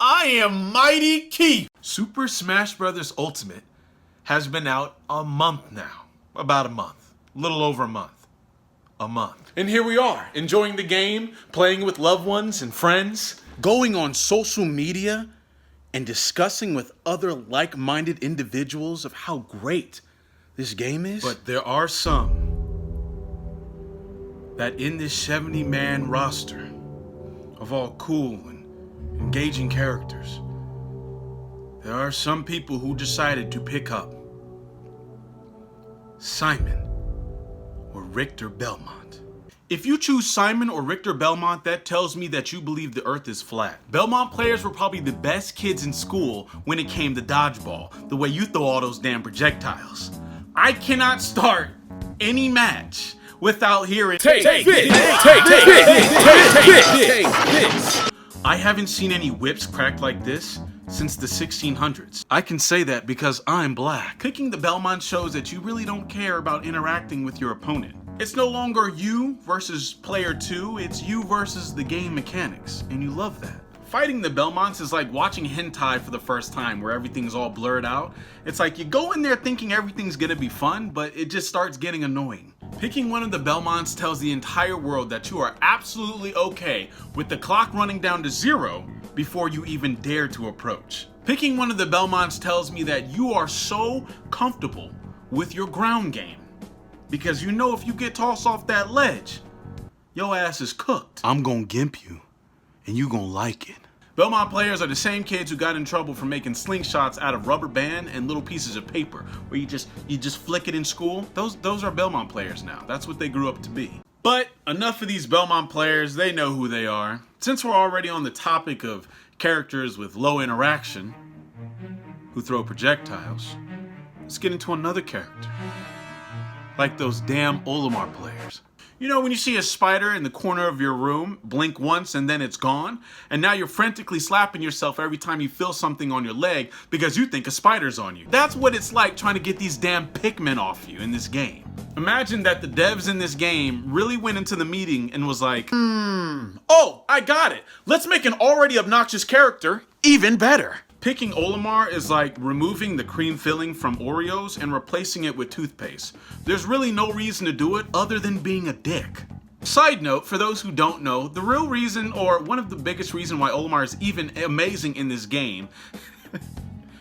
I am Mightykeef. Super Smash Bros. Ultimate has been out a month now. About a month. A little over a month. A month. And here we are, enjoying the game, playing with loved ones and friends, going on social media and discussing with other like-minded individuals of how great this game is. But there are some that in this 70-man roster of all cool and engaging characters, there are some people who decided to pick up Simon or Richter Belmont. If you choose Simon or Richter Belmont, that tells me that you believe the earth is flat. Belmont players were probably the best kids in school when it came to dodgeball, the way you throw all those damn projectiles. I cannot start any match without hearing take this. I haven't seen any whips cracked like this since the 1600s. I can say that because I'm black. Picking the Belmont shows that you really don't care about interacting with your opponent. It's no longer you versus player 2, it's you versus the game mechanics, and you love that. Fighting the Belmonts is like watching hentai for the first time where everything's all blurred out. It's like you go in there thinking everything's gonna be fun, but it just starts getting annoying. Picking one of the Belmonts tells the entire world that you are absolutely okay with the clock running down to 0 before you even dare to approach. Picking one of the Belmonts tells me that you are so comfortable with your ground game because you know if you get tossed off that ledge, your ass is cooked. I'm gonna gimp you and you gonna like it. Belmont players are the same kids who got in trouble for making slingshots out of rubber band and little pieces of paper where you just flick it in school. Those are Belmont players now. That's what they grew up to be. But enough of these Belmont players, they know who they are. Since we're already on the topic of characters with low interaction who throw projectiles, let's get into another character. Like those damn Olimar players. You know when you see a spider in the corner of your room, blink once and then it's gone, and now you're frantically slapping yourself every time you feel something on your leg because you think a spider's on you. That's what it's like trying to get these damn Pikmin off you in this game. Imagine that the devs in this game really went into the meeting and was like, oh, I got it. Let's make an already obnoxious character even better. Picking Olimar is like removing the cream filling from Oreos and replacing it with toothpaste. There's really no reason to do it other than being a dick. Side note, for those who don't know, the real reason, or one of the biggest reasons why Olimar is even amazing in this game,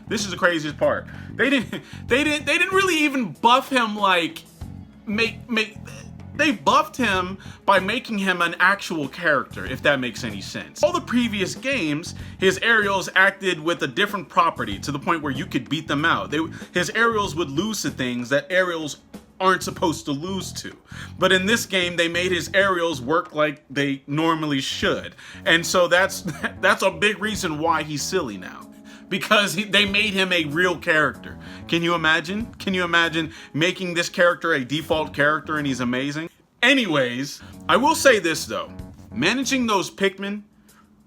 this is the craziest part. They didn't really even buff him like they buffed him by making him an actual character, if that makes any sense. All the previous games, his aerials acted with a different property to the point where you could beat them out. His aerials would lose to things that aerials aren't supposed to lose to. But in this game, they made his aerials work like they normally should. And so that's a big reason why he's silly now. Because they made him a real character. Can you imagine? Can you imagine making this character a default character and he's amazing? Anyways, I will say this though. Managing those Pikmin,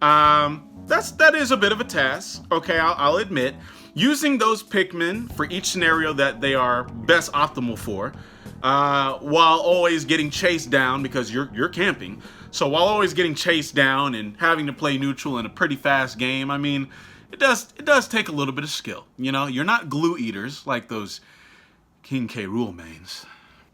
that is a bit of a task. Okay, I'll admit. Using those Pikmin for each scenario that they are best optimal for, while always getting chased down because you're camping. So while always getting chased down and having to play neutral in a pretty fast game, I mean, it does take a little bit of skill. You know, you're not glue eaters like those King K. Rool mains.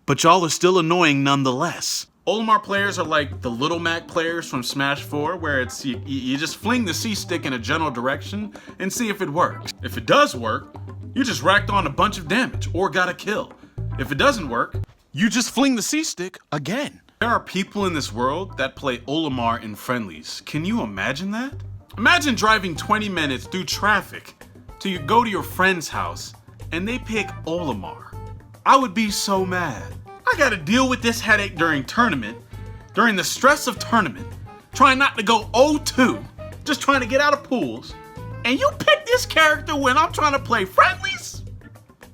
But y'all are still annoying nonetheless. Olimar players are like the Little Mac players from Smash 4, where it's you just fling the C-stick in a general direction and see if it works. If it does work, you just racked on a bunch of damage or got a kill. If it doesn't work, you just fling the C-stick again. There are people in this world that play Olimar in friendlies. Can you imagine that? Imagine driving 20 minutes through traffic till you go to your friend's house and they pick Olimar. I would be so mad. I gotta deal with this headache during the stress of tournament, trying not to go 0-2, just trying to get out of pools, and you pick this character when I'm trying to play friendlies?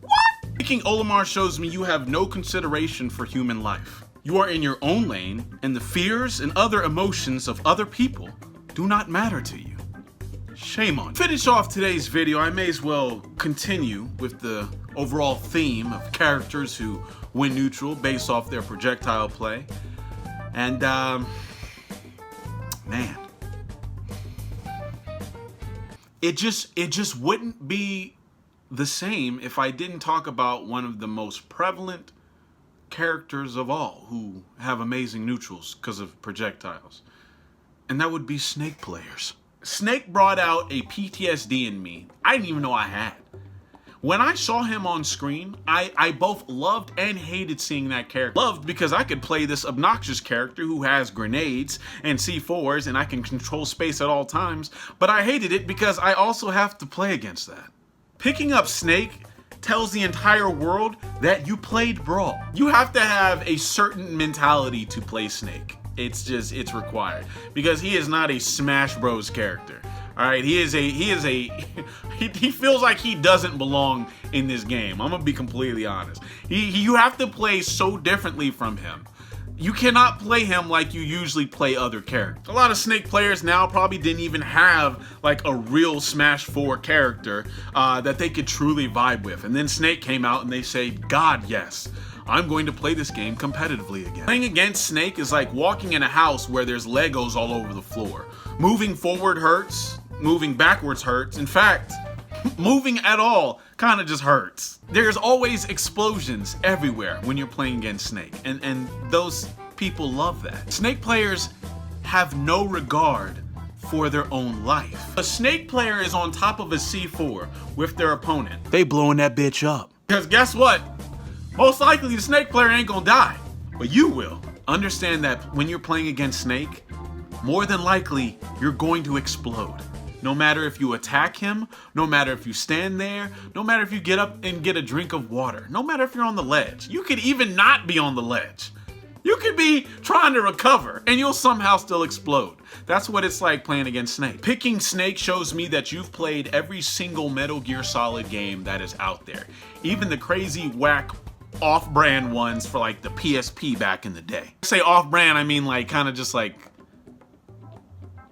What? Picking Olimar shows me you have no consideration for human life. You are in your own lane, and the fears and other emotions of other people do not matter to you. Shame on you. To finish off today's video, I may as well continue with the overall theme of characters who win neutral based off their projectile play. And, man. it just wouldn't be the same if I didn't talk about one of the most prevalent characters of all who have amazing neutrals because of projectiles. And that would be snake players. Snake brought out a PTSD in me I didn't even know I had. When I saw him on screen, I both loved and hated seeing that character. Loved because I could play this obnoxious character who has grenades and C4s and I can control space at all times, but I hated it because I also have to play against that. Picking up Snake tells the entire world that you played Brawl. You have to have a certain mentality to play Snake. It's required because he is not a Smash Bros character. All right, he feels like he doesn't belong in this game. I'm gonna be completely honest. You have to play so differently from him. You cannot play him like you usually play other characters. A lot of Snake players now probably didn't even have like a real Smash 4 character that they could truly vibe with. And then Snake came out and they say, God, yes, I'm going to play this game competitively again. Playing against Snake is like walking in a house where there's Legos all over the floor. Moving forward hurts, moving backwards hurts. In fact, moving at all kind of just hurts. There's always explosions everywhere when you're playing against Snake, and those people love that. Snake players have no regard for their own life. A Snake player is on top of a C4 with their opponent. They blowing that bitch up. Because guess what? Most likely the Snake player ain't gonna die, but you will. Understand that when you're playing against Snake, more than likely you're going to explode. No matter if you attack him, no matter if you stand there, no matter if you get up and get a drink of water, no matter if you're on the ledge. You could even not be on the ledge. You could be trying to recover and you'll somehow still explode. That's what it's like playing against Snake. Picking Snake shows me that you've played every single Metal Gear Solid game that is out there. Even the crazy whack off-brand ones for like the PSP back in the day. When I say off-brand, I mean like kind of just like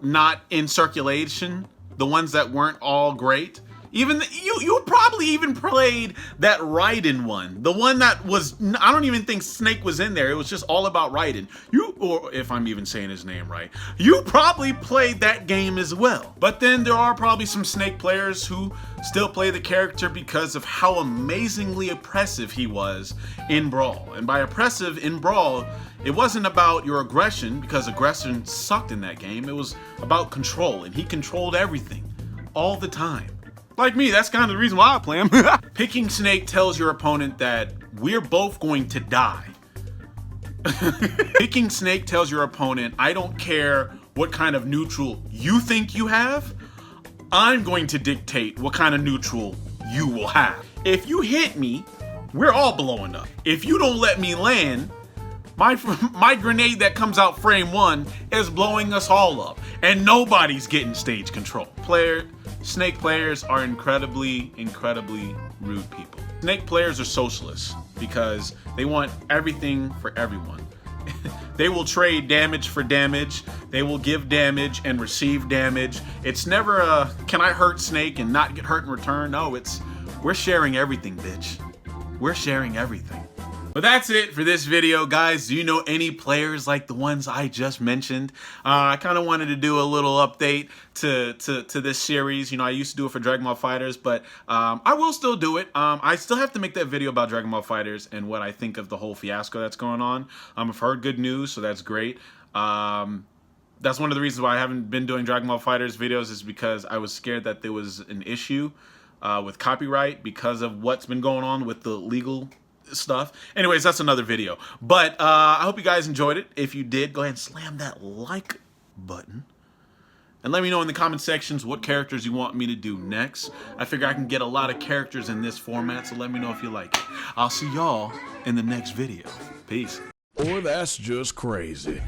not in circulation. The ones that weren't all great. Even you probably even played that Raiden one. The one that was, I don't even think Snake was in there. It was just all about Raiden. Or if I'm even saying his name right, you probably played that game as well. But then there are probably some Snake players who still play the character because of how amazingly oppressive he was in Brawl. And by oppressive in Brawl, it wasn't about your aggression, because aggression sucked in that game. It was about control, and he controlled everything all the time. Like me, that's kind of the reason why I play him. Picking Snake tells your opponent that we're both going to die. Picking Snake tells your opponent, I don't care what kind of neutral you think you have, I'm going to dictate what kind of neutral you will have. If you hit me, we're all blowing up. If you don't let me land, my grenade that comes out frame 1 is blowing us all up, and nobody's getting stage control. Snake players are incredibly rude people. Snake players are socialists because they want everything for everyone. They will trade damage for damage. They will give damage and receive damage. It's never a, can I hurt Snake and not get hurt in return? No, it's, we're sharing everything, bitch. We're sharing everything. But that's it for this video, guys. Do you know any players like the ones I just mentioned? I kind of wanted to do a little update to this series. You know, I used to do it for Dragon Ball FighterZ, but I will still do it. I still have to make that video about Dragon Ball FighterZ and what I think of the whole fiasco that's going on. I've heard good news, so that's great. That's one of the reasons why I haven't been doing Dragon Ball FighterZ videos, is because I was scared that there was an issue with copyright because of what's been going on with the legal stuff. Anyways, that's another video. But I hope you guys enjoyed it. If you did, go ahead and slam that like button. And let me know in the comment sections what characters you want me to do next. I figure I can get a lot of characters in this format, so let me know if you like it. I'll see y'all in the next video. Peace. Or that's just crazy.